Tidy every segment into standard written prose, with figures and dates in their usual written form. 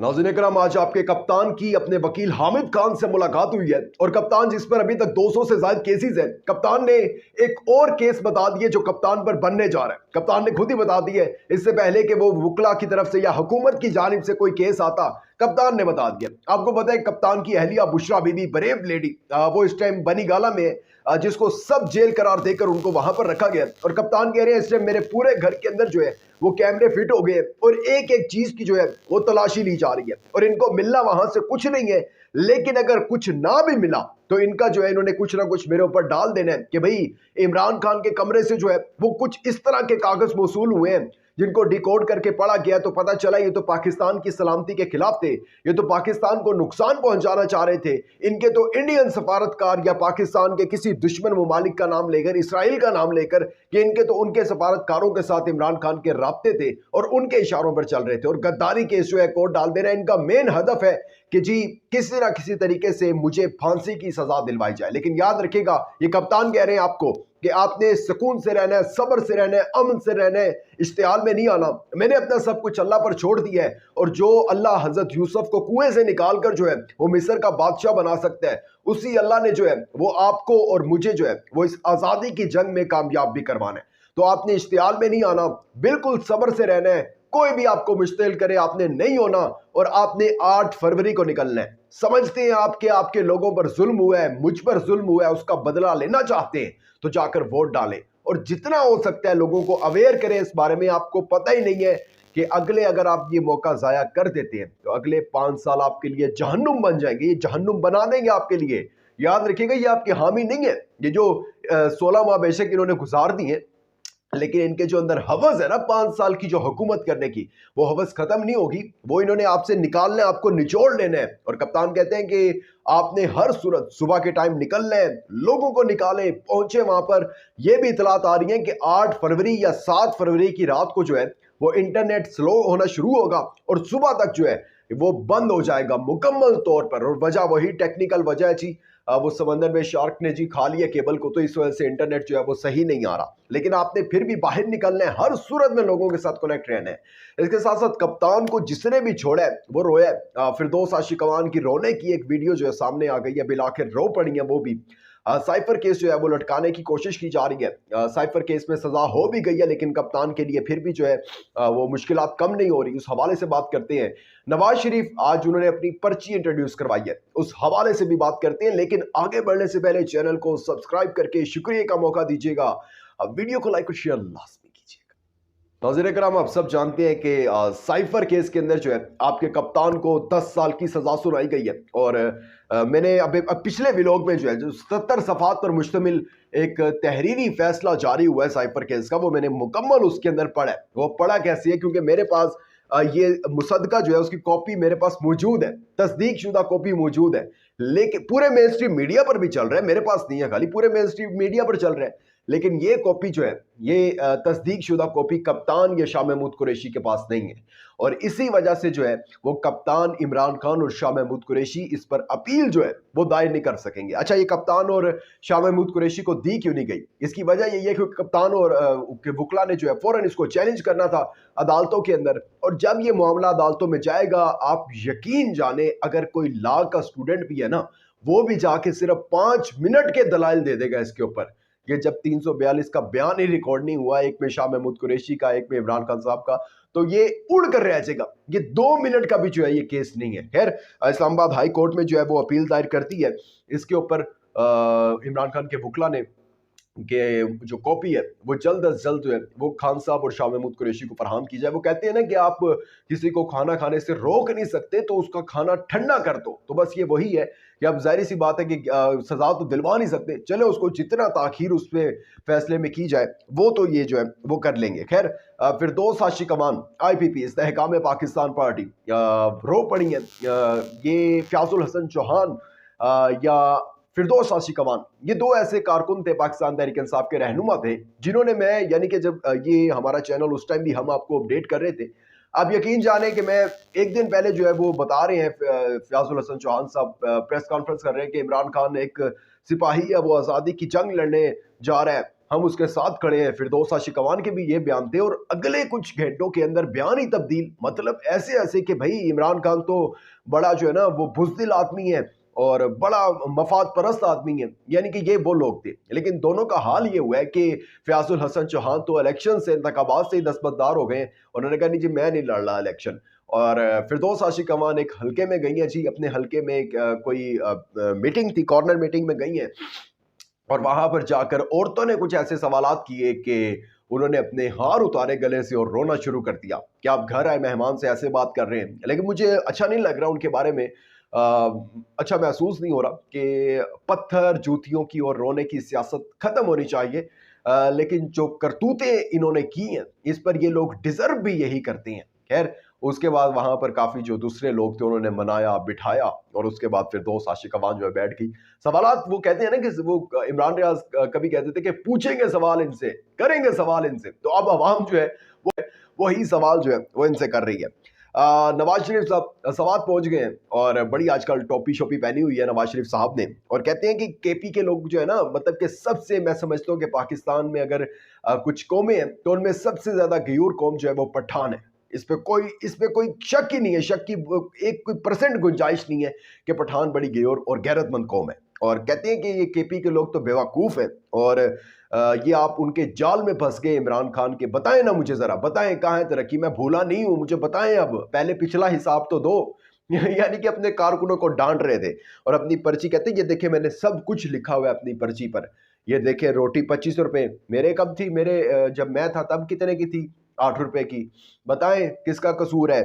नाज़रीन इकराम, आज आपके कप्तान की अपने वकील हामिद खान से मुलाकात हुई है और कप्तान जिस पर अभी तक 200 से ज्यादा केसेस हैं, कप्तान ने एक और केस बता दिए जो कप्तान पर बनने जा रहा है। कप्तान ने खुद ही बता दिए, इससे पहले कि वो वकला की तरफ से या हुकूमत की जानिब से कोई केस आता, कप्तान ने बता दिया। आपको पता है कप्तान की अहलिया बुशरा बीबी, ब्रेव लेडी, वो इस टाइम बनी गाला में, जिसको सब जेल करार देकर उनको वहां पर रखा गया। और कप्तान कह रहे हैं इस टाइम मेरे पूरे घर के अंदर जो है वो कैमरे फिट हो गए और एक एक चीज की जो है वो तलाशी ली जा रही है और इनको मिलना वहां से कुछ नहीं है, लेकिन अगर कुछ ना भी मिला तो इनका जो है इन्होंने कुछ ना कुछ मेरे ऊपर डाल देना है कि भाई इमरान खान के कमरे से जो है वो कुछ इस तरह के कागज मौसूल हुए हैं जिनको डिकोड करके पढ़ा गया तो पता चला ये तो पाकिस्तान की सलामती के खिलाफ थे, ये तो पाकिस्तान को नुकसान पहुंचाना चाह रहे थे। इनके तो इंडियन सफारतकार या पाकिस्तान के किसी दुश्मन ममालिक का नाम लेकर, इसराइल का नाम लेकर, कि इनके तो उनके सफारतकारों के साथ इमरान खान के राब्ते थे और उनके इशारों पर चल रहे थे। और गद्दारी केस जो है कोर्ट डाल देना, इनका मेन हदफ है कि जी किसी ना किसी तरीके से मुझे फांसी की सजा दिलवाई जाए। लेकिन याद रखिएगा, ये कप्तान कह रहे हैं आपको कि आपने सुकून से रहना है, सब्र से रहना है, अमन से रहना है, इश्तियाल में नहीं आना। मैंने अपना सब कुछ अल्लाह पर छोड़ दिया है और जो अल्लाह हजरत यूसुफ को कुएं से निकाल कर जो है वो मिस्र का बादशाह बना सकता है, उसी अल्लाह ने जो है वो आपको और मुझे जो है वो इस आज़ादी की जंग में कामयाब भी करवाना है। तो आपने इश्तियाल में नहीं आना, बिल्कुल सब्र से रहना है। कोई भी आपको मुश्तिल करे आपने नहीं होना और आपने 8 फरवरी को निकलना है। समझते हैं आपके लोगों पर जुल्म हुआ है, मुझ पर जुल्म हुआ है, उसका बदला लेना चाहते हैं तो जाकर वोट डालें और जितना हो सकता है लोगों को अवेयर करें इस बारे में। आपको पता ही नहीं है कि अगले अगर आप ये मौका जाया कर देते हैं तो अगले 5 साल आपके लिए जहन्नुम बन जाएंगे, ये जहन्नुम बना देंगे आपके लिए। याद रखिएगा, ये आपके हामी नहीं है। ये जो 16 माह बेशक इन्होंने गुजार दिए, लेकिन इनके जो अंदर हवस है ना 5 साल की जो हुकूमत करने की, वो हवस खत्म नहीं होगी। वो इन्होंने आपसे निकालना है, आपको निचोड़ लेना है। और कप्तान कहते हैं कि आपने हर सूरत सुबह के टाइम निकलना है, लोगों को निकालें, पहुंचे वहां पर। ये भी इतलात आ रही है कि 8 फरवरी या 7 फरवरी की रात को जो है वो इंटरनेट स्लो होना शुरू होगा और सुबह तक जो है वो बंद हो जाएगा मुकम्मल तौर पर। और वजह वही टेक्निकल वजह है जी, वो समंदर में शार्क ने जी खा लिया केबल को, तो इस वजह से इंटरनेट जो है वो सही नहीं आ रहा। लेकिन आपने फिर भी बाहर निकलना है, हर सूरत में लोगों के साथ कनेक्ट रहना है। इसके साथ साथ कप्तान को जिसने भी छोड़ा है वो रोया है। फिरदौस आशिकवान की रोने की एक वीडियो जो है सामने आ गई है, बिलाखिर रो पड़ी है वो भी। साइफर केस जो है वो लटकाने की कोशिश की जा रही है। साइफर केस में सजा हो भी गई है, लेकिन कप्तान के लिए फिर भी जो है वो मुश्किलात कम नहीं हो रही। उस हवाले से बात करते हैं। नवाज शरीफ आज उन्होंने अपनी पर्ची इंट्रोड्यूस करवाई है, उस हवाले से भी बात करते हैं। लेकिन आगे बढ़ने से पहले चैनल को सब्सक्राइब करके शुक्रिया का मौका दीजिएगा। अब वीडियो को लाइक और शेयर लाजमी कीजिएगा। नाज़रीन इकराम, आप सब जानते हैं कि साइफर केस के अंदर जो है आपके कप्तान को 10 साल की सजा सुनाई गई है। और मैंने अब पिछले व्लॉग में जो है जो 70 सफ़ात पर मुश्तमिल एक तहरीरी फैसला जारी हुआ है साइफर केस का, वो मैंने मुकम्मल उसके अंदर पढ़ा है। वो पढ़ा कैसे है, क्योंकि मेरे पास ये मुसद्दका जो है उसकी कॉपी मेरे पास मौजूद है, तस्दीक शुदा कॉपी मौजूद है। लेकिन पूरे मेन स्ट्रीम मीडिया पर भी चल रहा है, मेरे पास नहीं है खाली, पूरे मेन स्ट्रीम मीडिया पर चल रहा है। लेकिन ये कॉपी जो है ये तस्दीक शुदा कॉपी कप्तान या शाह महमूद कुरैशी के पास नहीं है। और इसी वजह से जो है वो कप्तान इमरान खान और शाह महमूद कुरैशी इस पर अपील जो है वो दायर नहीं कर सकेंगे। अच्छा, ये कप्तान और शाह महमूद कुरैशी को दी क्यों नहीं गई? इसकी वजह यही है कि कप्तान और वकला ने जो है फौरन इसको चैलेंज करना था अदालतों के अंदर। और जब ये मामला अदालतों में जाएगा, आप यकीन जाने अगर कोई लॉ का स्टूडेंट भी है ना, वो भी जाके सिर्फ 5 मिनट के दलाइल दे देगा इसके ऊपर। ये जब 342 का बयान ही रिकॉर्ड नहीं हुआ, एक में शाह महमूद कुरैशी का, एक में इमरान खान साहब का, तो ये उड़ कर रह जाएगा। ये 2 मिनट का भी जो है ये केस नहीं है। खैर, इस्लामाबाद हाई कोर्ट में जो है वो अपील दायर करती है इसके ऊपर। इमरान खान के वकला ने कि जो कॉपी है वो जल्द अज जल्द जो है वो खान साहब और शाह महमूद कुरैशी को फराहम की जाए। वो कहते हैं ना कि आप किसी को खाना खाने से रोक नहीं सकते तो उसका खाना ठंडा कर दो। तो बस ये वही है कि अब जाहिर सी बात है कि सजा तो दिलवा नहीं सकते, चले उसको जितना ताखीर उस पर फैसले में की जाए वो तो ये जो है वो कर लेंगे। खैर, फिरदौस आशिकवान IPP इस्तेहकाम पाकिस्तान पार्टी रो पड़ी है। ये फयाजुल हसन चौहान या फिरदौस आशिकवान, ये 2 ऐसे कारकुन थे, पाकिस्तान तहरीक इंसाफ के रहनुमा थे, जिन्होंने मैं यानी कि जब ये हमारा चैनल उस टाइम भी हम आपको अपडेट कर रहे थे, आप यकीन जाने कि मैं एक दिन पहले जो है वो बता रहे हैं फयाजुल हसन चौहान साहब प्रेस कॉन्फ्रेंस कर रहे हैं कि इमरान खान एक सिपाही है, वो आज़ादी की जंग लड़ने जा रहा है। हम उसके साथ खड़े हैं। फिरदौस आशिकवान के भी ये बयान थे और अगले कुछ घंटों के अंदर बयान ही तब्दील, मतलब ऐसे ऐसे कि भाई इमरान खान तो बड़ा जो है ना वो बुज़दिल आदमी है और बड़ा मफाद परस्त आदमी है, यानी कि ये वो लोग थे। लेकिन दोनों का हाल ये हुआ है कि फयाजुल हसन चौहान तो इलेक्शन से, इंतखाबात से ही दस्तबरदार हो गए हैं। उन्होंने कहा नहीं जी मैं नहीं लड़ रहा इलेक्शन। और फिरदौस आशिकवान एक हल्के में गई हैं जी, अपने हल्के में कोई मीटिंग थी, कॉर्नर मीटिंग में गई हैं और वहां पर जाकर औरतों ने कुछ ऐसे सवालात किए कि उन्होंने अपने हार उतारे गले से और रोना शुरू कर दिया कि आप घर आए मेहमान से ऐसे बात कर रहे हैं। लेकिन मुझे अच्छा नहीं लग रहा उनके बारे में, अच्छा महसूस नहीं हो रहा कि पत्थर जूतियों की और रोने की सियासत खत्म होनी चाहिए। लेकिन जो करतूतें इन्होंने की हैं इस पर ये लोग डिजर्व भी यही करते हैं। खैर उसके बाद वहां पर काफी जो दूसरे लोग थे उन्होंने मनाया बिठाया और उसके बाद फिर दोस्त आशिकवान जो है बैठ गई। सवालात वो कहते हैं ना कि वो इमरान रियाज कभी कहते थे कि पूछेंगे सवाल इनसे, करेंगे सवाल इनसे, तो अब अवाम जो है वही सवाल जो है वो इनसे कर रही है। नवाज शरीफ साहब सवात पहुंच गए हैं और बड़ी आजकल टोपी शोपी पहनी हुई है नवाज शरीफ साहब ने, और कहते हैं कि केपी के लोग जो है ना, मतलब कि सबसे, मैं समझता हूँ कि पाकिस्तान में अगर कुछ कौमें हैं तो उनमें सबसे ज्यादा गयूर कौम जो है वो पठान है। इस पे कोई शक ही नहीं है, शक की एक कोई परसेंट गुंजाइश नहीं है कि पठान बड़ी गयूर और गैरतमंद कौम है। और कहते हैं कि ये केपी के लोग तो बेवकूफ़ हैं और ये आप उनके जाल में फंस गए इमरान खान के। बताएं ना मुझे ज़रा, बताएं कहाँ है तरक्की, मैं भूला नहीं हूँ, मुझे बताएं, अब पहले पिछला हिसाब तो दो। यानी कि अपने कारकुनों को डांट रहे थे और अपनी पर्ची कहते हैं ये देखे मैंने सब कुछ लिखा हुआ है अपनी पर्ची पर, ये देखे रोटी 25 रुपए, मेरे कब थी, मेरे जब मैं था तब कितने की थी, 8 रुपए की। बताएं किसका कसूर है,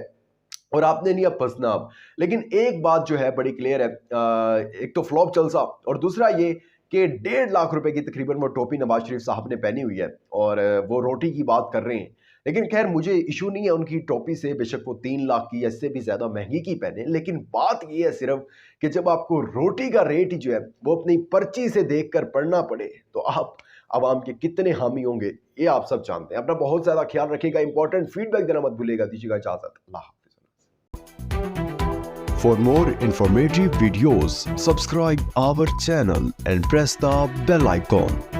और आपने नहीं अब फंसना अब। लेकिन एक बात जो है बड़ी क्लियर है, एक तो फ्लॉप जलसा और दूसरा ये कि 1.5 लाख रुपए की तकरीबन वो टोपी नवाज शरीफ साहब ने पहनी हुई है और वो रोटी की बात कर रहे हैं। लेकिन खैर मुझे इशू नहीं है उनकी टोपी से, बेशक वो 3 लाख की या इससे भी ज्यादा महंगी की पहने, लेकिन बात ये है सिर्फ कि जब आपको रोटी का रेट ही जो है वो अपनी पर्ची से देख कर पढ़ना पड़े तो आप आवाम के कितने हामी होंगे ये आप सब जानते हैं। अपना बहुत ज्यादा ख्याल रखिएगा, इंपॉर्टेंट फीडबैक देना मत भूलिएगा। दीजिएगा इजाजत, अल्लाह हाफ़िज़। For more informative videos, subscribe our channel and press the bell icon.